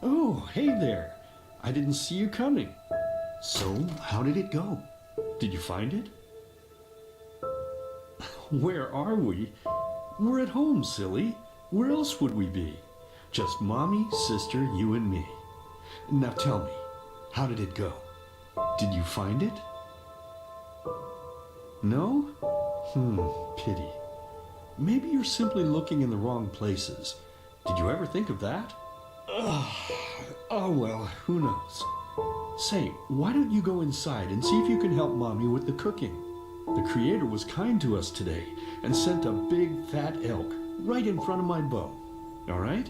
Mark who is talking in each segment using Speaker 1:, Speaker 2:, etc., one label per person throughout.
Speaker 1: Oh, hey there. I didn't see you coming. So, how did it go? Did you find it? Where are we? We're at home, silly. Where else would we be? Just mommy, sister, you and me. Now tell me, how did it go? Did you find it? No? Pity. Maybe you're simply looking in the wrong places. Did you ever think of that? Oh well, who knows? Say, why don't you go inside and see if you can help Mommy with the cooking? The Creator was kind to us today and sent a big fat elk right in front of my bow. All right?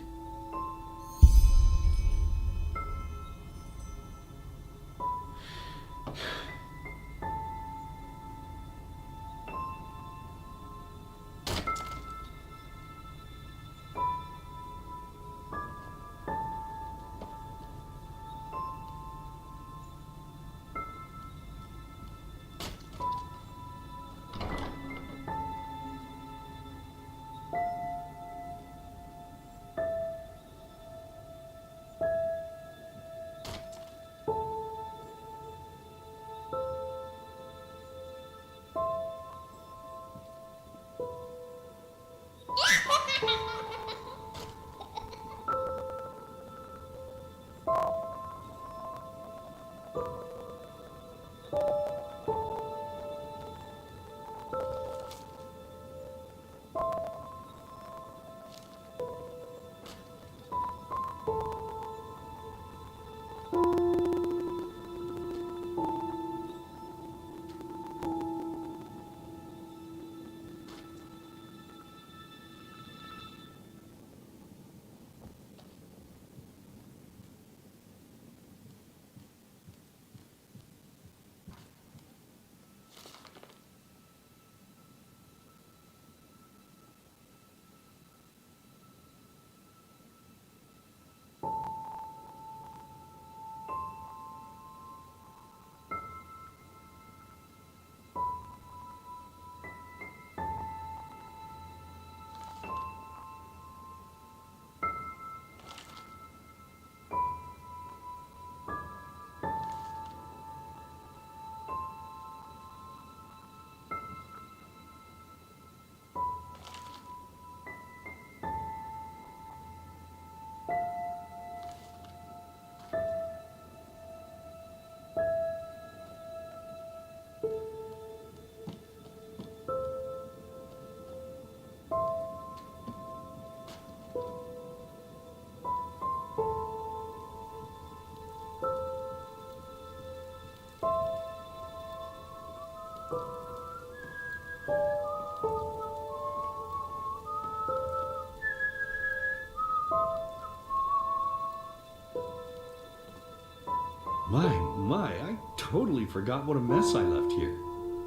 Speaker 1: My, I totally forgot what a mess I left here.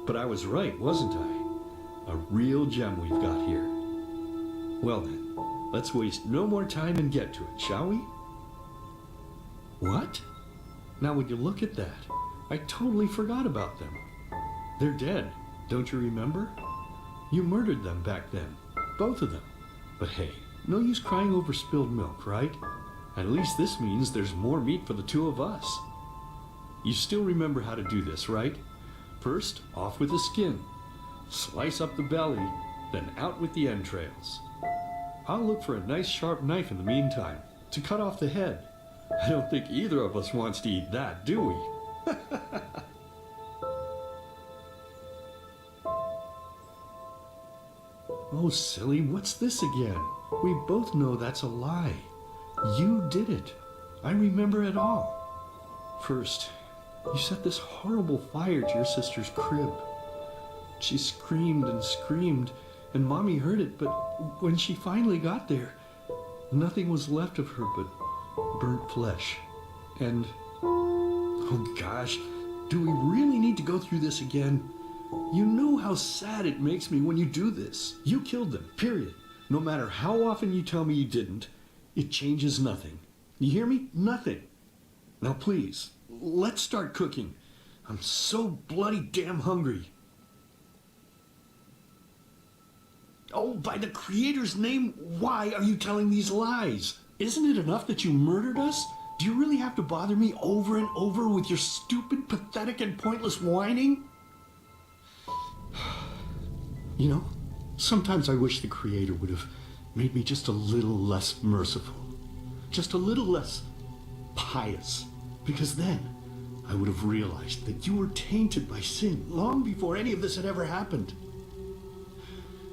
Speaker 1: But I was right, wasn't I? A real gem we've got here. Well then, let's waste no more time and get to it, shall we? What? Now would you look at that? I totally forgot about them. They're dead, don't you remember? You murdered them back then, both of them. But hey, no use crying over spilled milk, right? At least this means there's more meat for the two of us. You still remember how to do this, right? First, off with the skin. Slice up the belly, then out with the entrails. I'll look for a nice sharp knife in the meantime, to cut off the head. I don't think either of us wants to eat that, do we? Oh, silly, what's this again? We both know that's a lie. You did it. I remember it all. First, you set this horrible fire to your sister's crib. She screamed and screamed, and Mommy heard it, but when she finally got there, nothing was left of her but burnt flesh. And, oh gosh, do we really need to go through this again? You know how sad it makes me when you do this. You killed them, period. No matter how often you tell me you didn't, it changes nothing. You hear me? Nothing. Now please, let's start cooking. I'm so bloody damn hungry. Oh, by the Creator's name, why are you telling these lies? Isn't it enough that you murdered us? Do you really have to bother me over and over with your stupid, pathetic, and pointless whining? You know, sometimes I wish the Creator would have made me just a little less merciful. Just a little less pious. Because then I would have realized that you were tainted by sin long before any of this had ever happened.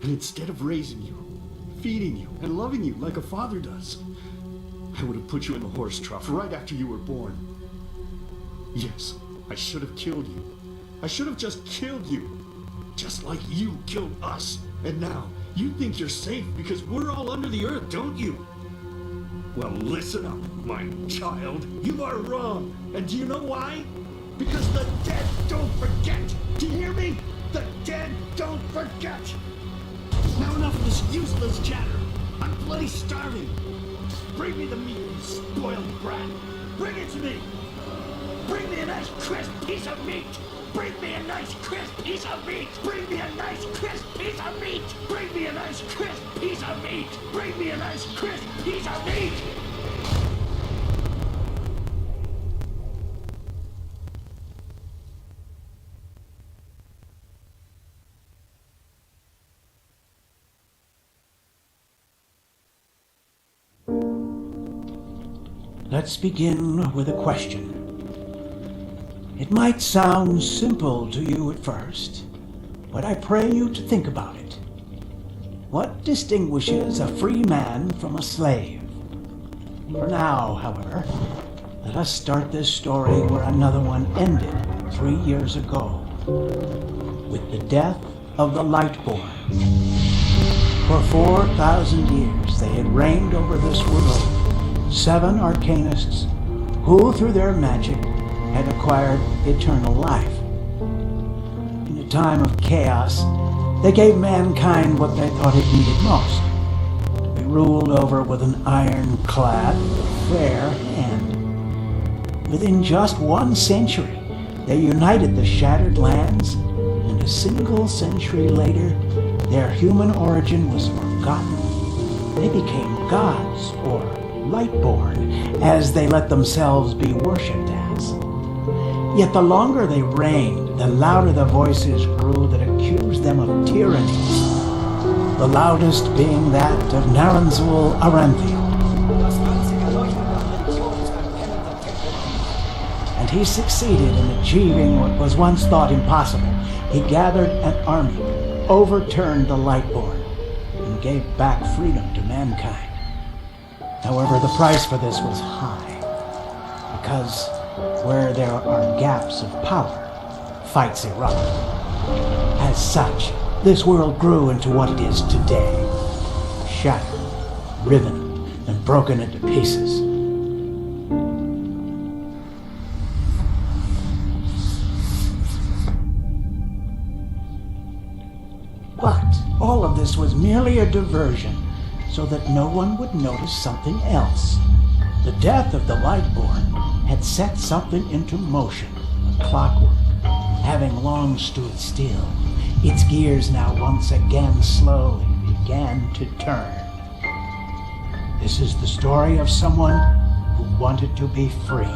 Speaker 1: And instead of raising you, feeding you, and loving you like a father does, I would have put you in the horse trough right after you were born. Yes, I should have killed you. I should have just killed you. Just like you killed us. And now, you think you're safe because we're all under the earth, don't you? Well, listen up, my child. You are wrong. And do you know why? Because the dead don't forget. Do you hear me? The dead don't forget. Now enough of this useless chatter. I'm bloody starving. Bring me the meat, you spoiled brat. Bring it to me. Bring me a nice crisp piece of meat. Bring me a nice crisp piece of meat. Bring me a nice crisp piece of meat. Bring me a nice crisp piece of meat. Bring me a nice crisp piece of meat.
Speaker 2: Let's begin with a question. It might sound simple to you at first, but I pray you to think about it. What distinguishes a free man from a slave? For now, however, let us start this story where another one ended 3 years ago, with the death of the Lightborn. For 4,000 years they had reigned over this world, 7 arcanists who, through their magic, had acquired eternal life. In a time of chaos, they gave mankind what they thought it needed most, to be ruled over with an ironclad, fair hand. Within just 1 century, they united the shattered lands, and a single century later, their human origin was forgotten. They became gods, or Lightborn, as they let themselves be worshipped as. Yet the longer they reigned, the louder the voices grew that accused them of tyranny, the loudest being that of Naranzul Aranthio. And he succeeded in achieving what was once thought impossible. He gathered an army, overturned the Lightborn, and gave back freedom to mankind. However, the price for this was high, because where there are gaps of power, fights erupt. As such, this world grew into what it is today, shattered, riven, and broken into pieces. But all of this was merely a diversion, so that no one would notice something else. The death of the Lightborn had set something into motion, clockwork, having long stood still. Its gears now once again slowly began to turn. This is the story of someone who wanted to be free.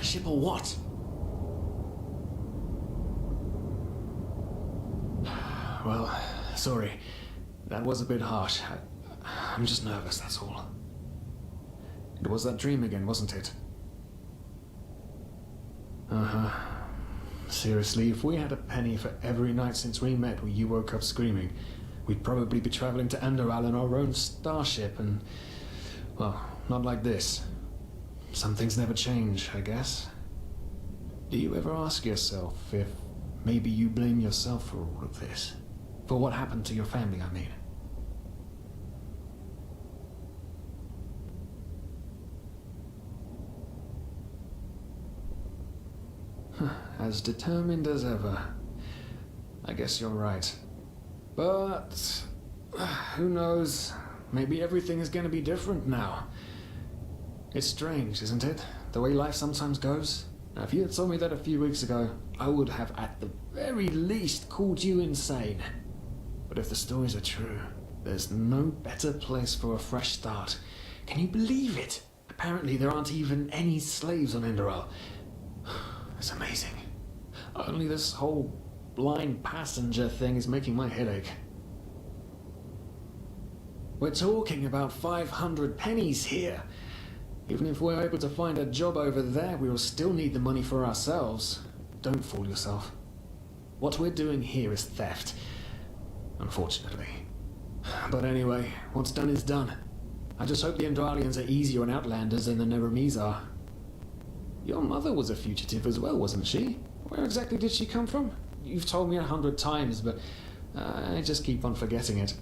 Speaker 1: Ship or what?
Speaker 3: Well, sorry. That was a bit harsh. I'm just nervous, that's all. It was that dream again, wasn't it? Uh-huh. Seriously, if we had a penny for every night since we met where you woke up screaming, we'd probably be traveling to Enderal in our own starship and... well, not like this. Some things never change, I guess. Do you ever ask yourself if maybe you blame yourself for all of this? For what happened to your family, I mean? As determined as ever. I guess you're right. But Who knows? Maybe everything is going to be different now. It's strange, isn't it? The way life sometimes goes. Now, if you had told me that a few weeks ago, I would have at the very least called you insane. But if the stories are true, there's no better place for a fresh start. Can you believe it? Apparently there aren't even any slaves on Enderal. It's amazing. Only this whole blind passenger thing is making my head ache. We're talking about 500 pennies here. Even if we're able to find a job over there, we will still need the money for ourselves. Don't fool yourself. What we're doing here is theft. Unfortunately. But anyway, what's done is done. I just hope the Endralians are easier on Outlanders than the Neremes are. Your mother was a fugitive as well, wasn't she? Where exactly did she come from? You've told me 100 times, but I just keep on forgetting it.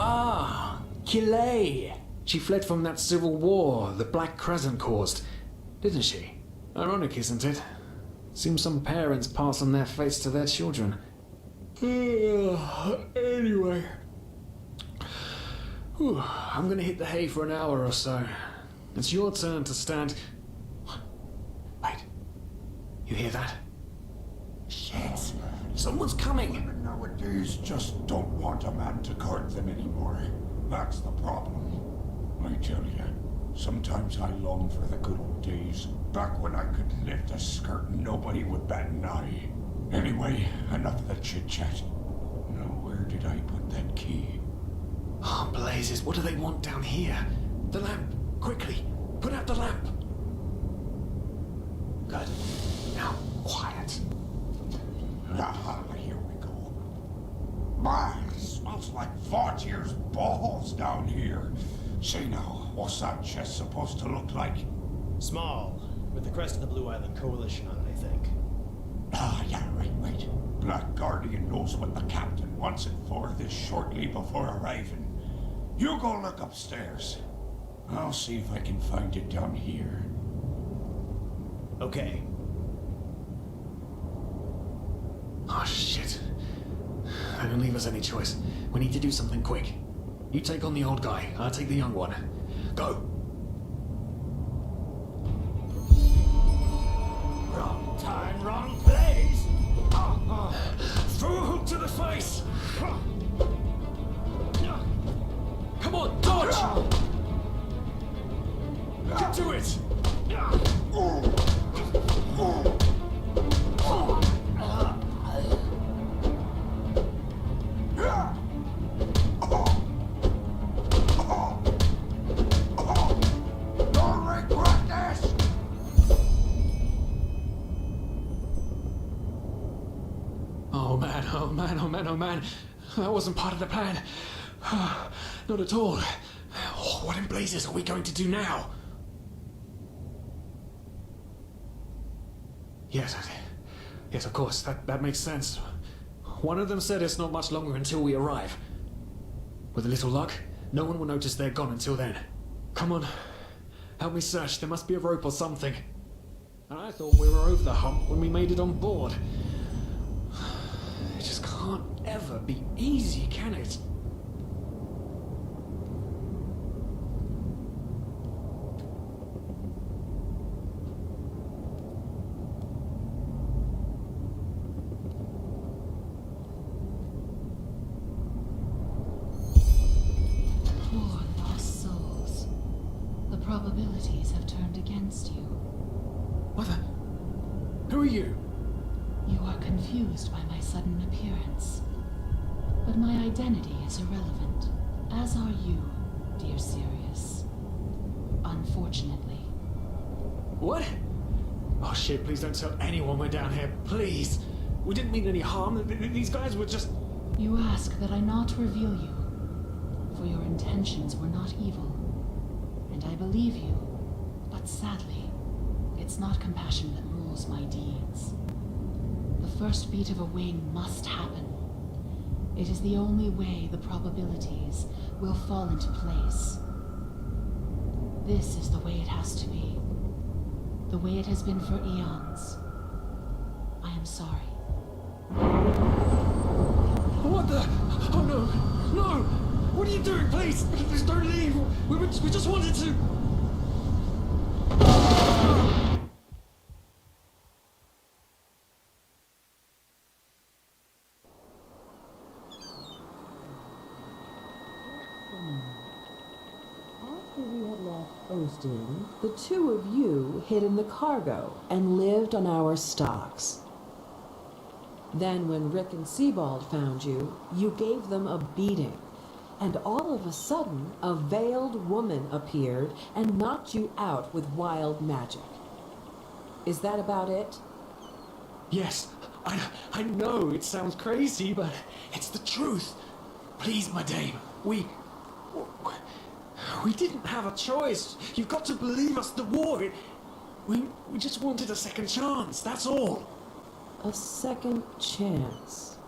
Speaker 2: Ah, Kilay.
Speaker 3: She fled from that civil war the Black Crescent caused, didn't she? Ironic, isn't it? Seems some parents pass on their fates to their children. Anyway. I'm gonna hit the hay for an hour or so. It's your turn to stand... Wait. You hear that? Shit. Someone's coming!
Speaker 4: Nowadays just don't want a man to guard them anymore. That's the problem. I tell you, sometimes I long for the good old days, back when I could lift a skirt and nobody would bat an eye. Anyway, enough of the chit-chat. Now, where did I put that key?
Speaker 3: Oh, blazes, what do they want down here? The lamp! Quickly! Put out the lamp! Good. Now, quiet.
Speaker 4: Ah, here we go. Man, it smells like 40 years balls down here. Say now, what's that chest supposed to look like?
Speaker 5: Small, with the crest of the Blue Island Coalition on it, I think.
Speaker 4: Ah, yeah, right. Black Guardian knows what the captain wants it for this shortly before arriving. You go look upstairs. I'll see if I can find it down here.
Speaker 5: Okay.
Speaker 3: Oh, shit. They don't leave us any choice. We need to do something quick. You take on the old guy, I'll take the young one. Go!
Speaker 4: Wrong time, wrong place!
Speaker 3: Throw a hook to the face! Come on, dodge! Get to it! man, oh man, oh man, oh man. That wasn't part of the plan. Not at all. Oh, what in blazes are we going to do now? Yes, of course, that makes sense. One of them said it's not much longer until we arrive. With a little luck, no one will notice they're gone until then. Come on, help me search. There must be a rope or something. And I thought we were over the hump when we made it on board. It just can't ever be easy, can it?
Speaker 6: Probabilities have turned against you.
Speaker 3: What the? Who are you?
Speaker 6: You are confused by my sudden appearance. But my identity is irrelevant, as are you, dear Sirius. Unfortunately.
Speaker 3: What? Oh shit, please don't tell anyone we're down here, please. We didn't mean any harm. These guys were just...
Speaker 6: You ask that I not reveal you, for your intentions were not evil. And I believe you, but sadly, it's not compassion that rules my deeds. The first beat of a wing must happen. It is the only way the probabilities will fall into place. This is the way it has to be. The way it has been for eons. I am sorry.
Speaker 3: What the? Oh no! No! What are you doing? Please! Please don't leave! We just wanted to...
Speaker 7: After we had left Osteen, the two of you hid in the cargo and lived on our stocks. Then when Rick and Sebald found you, you gave them a beating. And all of a sudden, a veiled woman appeared and knocked you out with wild magic. Is that about it?
Speaker 3: Yes, I know it sounds crazy, but it's the truth. Please, my dame, we didn't have a choice. You've got to believe us, the war. We just wanted a second chance, that's all.
Speaker 7: A second chance.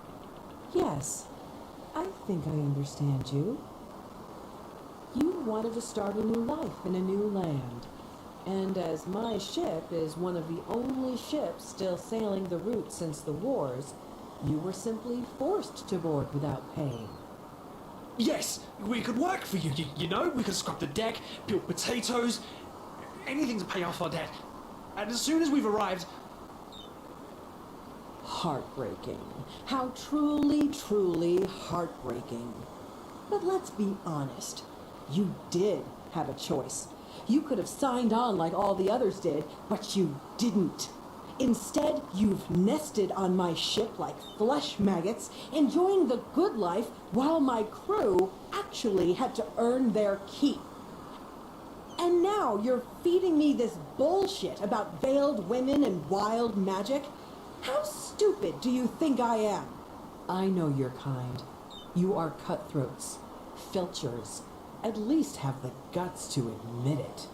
Speaker 7: Yes, I think I understand you. You wanted to start a new life in a new land. And as my ship is one of the only ships still sailing the route since the wars, you were simply forced to board without paying.
Speaker 3: Yes, we could work for you, you know? We could scrub the deck, peel potatoes, anything to pay off our debt. And as soon as we've arrived...
Speaker 7: Heartbreaking. How truly, truly heartbreaking. But let's be honest. You did have a choice. You could have signed on like all the others did, but you didn't. Instead, you've nested on my ship like flesh maggots, enjoying the good life while my crew actually had to earn their keep. And now you're feeding me this bullshit about veiled women and wild magic? How stupid do you think I am? I know your kind. You are cutthroats, filchers. At least have the guts to admit it.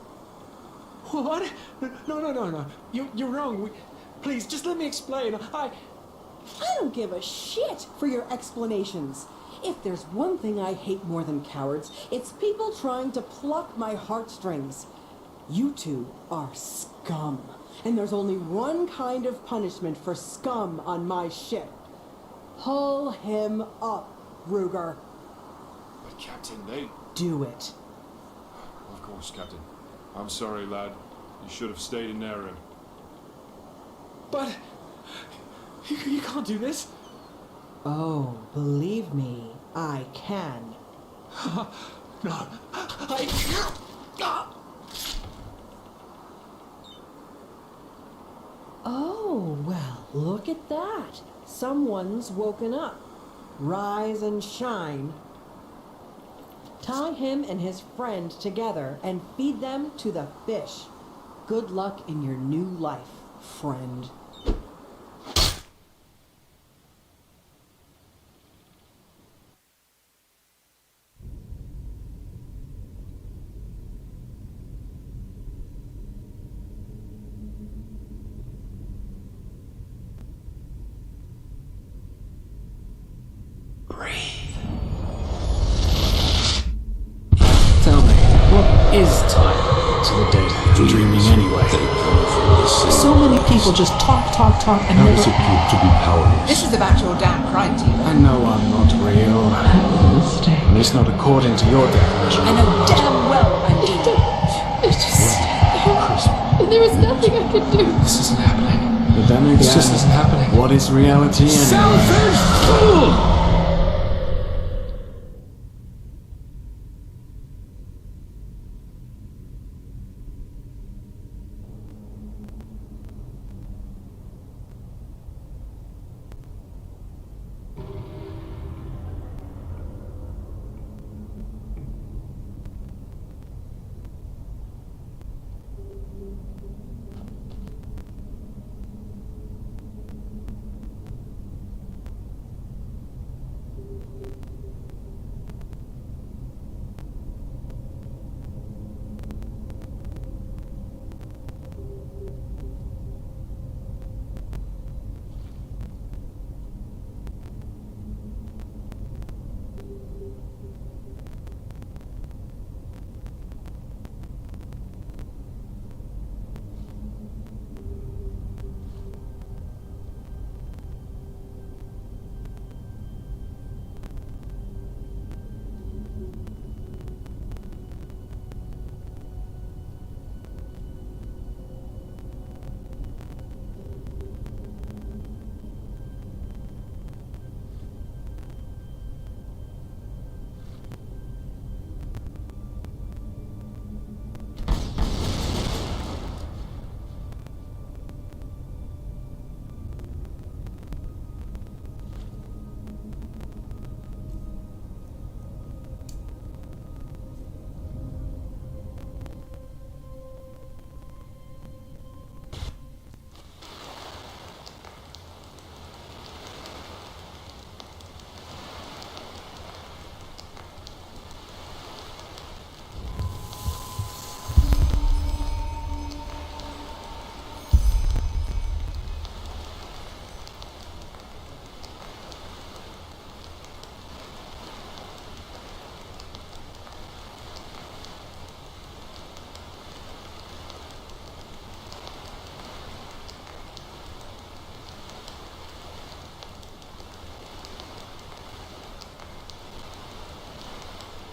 Speaker 3: What? No. You're wrong. Please, just let me explain. I
Speaker 7: don't give a shit for your explanations. If there's one thing I hate more than cowards, it's people trying to pluck my heartstrings. You two are scum. And there's only one kind of punishment for scum on my ship. Pull him up, Ruger.
Speaker 8: But Captain, they...
Speaker 7: Do it.
Speaker 8: Of course, Captain. I'm sorry, lad. You should have stayed in there and...
Speaker 3: But... You can't do this.
Speaker 7: Oh, believe me, I can.
Speaker 3: No, I can't.
Speaker 7: Oh, well, look at that. Someone's woken up. Rise and shine. Tie him and his friend together and feed them to the fish. Good luck in your new life, friend.
Speaker 2: breathe.
Speaker 3: Tell me, what is time to the dead? Dreaming anyway.
Speaker 9: So many people just talk, and
Speaker 1: How
Speaker 9: never
Speaker 1: does it feel to be powerless?
Speaker 9: This is about your damn pride, Tina.
Speaker 3: I know I'm not real. At least not according to your definition.
Speaker 9: I know damn well I'm evil.
Speaker 6: It's just there was nothing I could do.
Speaker 3: This isn't happening. But then again,
Speaker 5: This just isn't happening.
Speaker 3: what is reality anyway?
Speaker 1: Selfish fool!